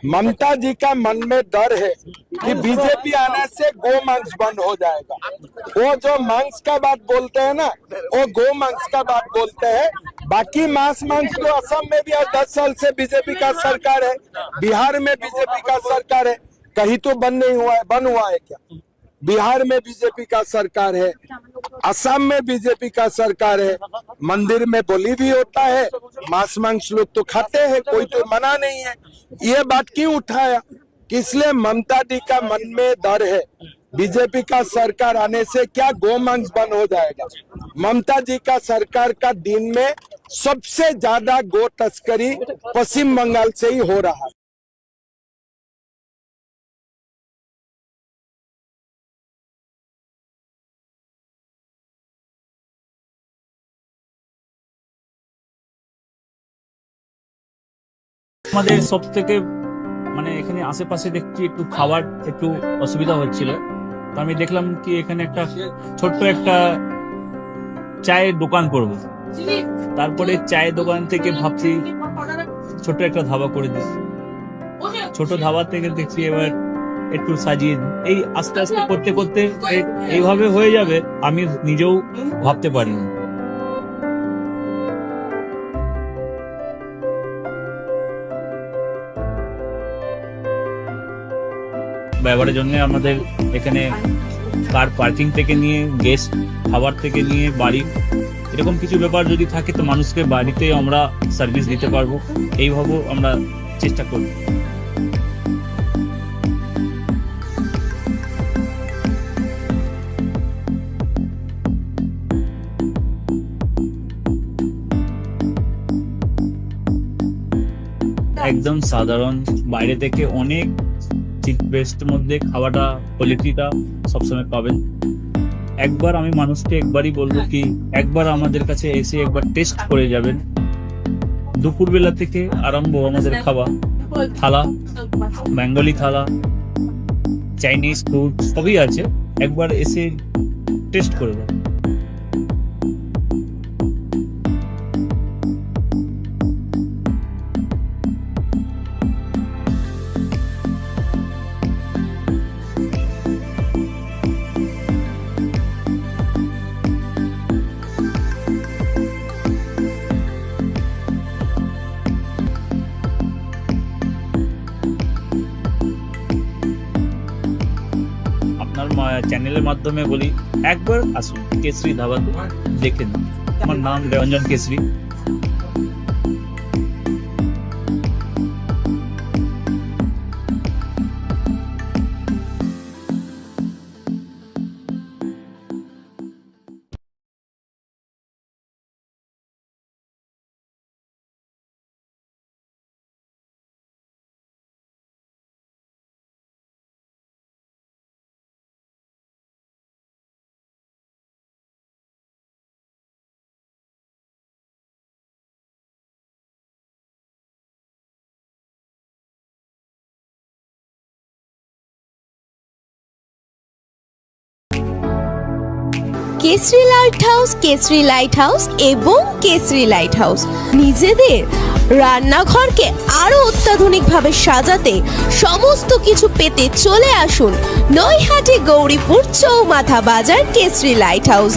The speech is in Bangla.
ममता जी का मन में डर है कि बीजेपी आने से गो मांस बंद हो जाएगा। वो जो मांस का बात बोलते हैं ना, वो गो मांस का बात बोलते हैं। बाकी मांस तो असम में भी 10 साल से बीजेपी का सरकार है, बिहार में बीजेपी का सरकार है, कहीं तो बंद नहीं हुआ है। बंद हुआ है क्या? बिहार में बीजेपी का सरकार है, असम में बीजेपी का सरकार है। मंदिर में बलि भी होता है, मांस लोग तो खाते हैं, कोई तो मना नहीं है। ये बात क्यों उठाया? इसलिए ममता जी का मन में डर है बीजेपी का सरकार आने से क्या गौ मांस बंद हो जाएगा। ममता जी का सरकार का दिन में सबसे ज्यादा गो तस्करी पश्चिम बंगाल से ही हो रहा है। আমাদের সব থেকে মানে এখানে আশেপাশে দেখছি একটু খাবার একটু অসুবিধা হচ্ছিল, তো আমি দেখলাম কি এখানে একটা ছোট্ট একটা চায়ের দোকান করব। তারপরে চায়ের দোকান থেকে ভাবছি ছোট একটা ধাবা করে দিই। ছোট ধাবা থেকে দেখছি এবার একটু সাজিয়ে দিই। এই আস্তে আস্তে করতে করতে এইভাবে হয়ে যাবে আমি নিজেও ভাবতে পারিনি। ব্যবহারের জন্য আমাদের এখানে কার পার্কিং থেকে নিয়ে গেস্ট খাবার থেকে নিয়ে বাড়ি এরকম কিছু ব্যাপার যদি থাকে তো মানুষকে বাড়িতে আমরা সার্ভিস দিতে পারবো, এইভাবেও আমরা চেষ্টা করব। একদম সাধারণ, বাইরে থেকে অনেক চিপ বেস্টের মধ্যে খাওয়াটা কোয়ালিটিটা সবসময় পাবেন। একবার আমি মানুষকে একবারই বলবো কি একবার আমাদের কাছে এসে একবার টেস্ট করে যাবেন। দুপুরবেলা থেকে আরম্ভ আমাদের খাওয়া, থালা, বেঙ্গলি থালা, চাইনিজ ফুড সবই আছে, একবার এসে টেস্ট করে যাবেন। চ্যানেলের মাধ্যমে বলি একবার আসুন কেশরী ধাবাতে দেখে নিন। আমার নাম Ranjan Keshari. Keshari light house, Keshari light house এবং কেশরী লাইট হাউস নিজেদের রান্নাঘরকে আরো অত্যাধুনিকভাবে সাজাতে সমস্ত কিছু পেতে চলে আসুন নৈহাটি গৌরীপুর চৌমাথা বাজার কেশরী লাইট হাউস।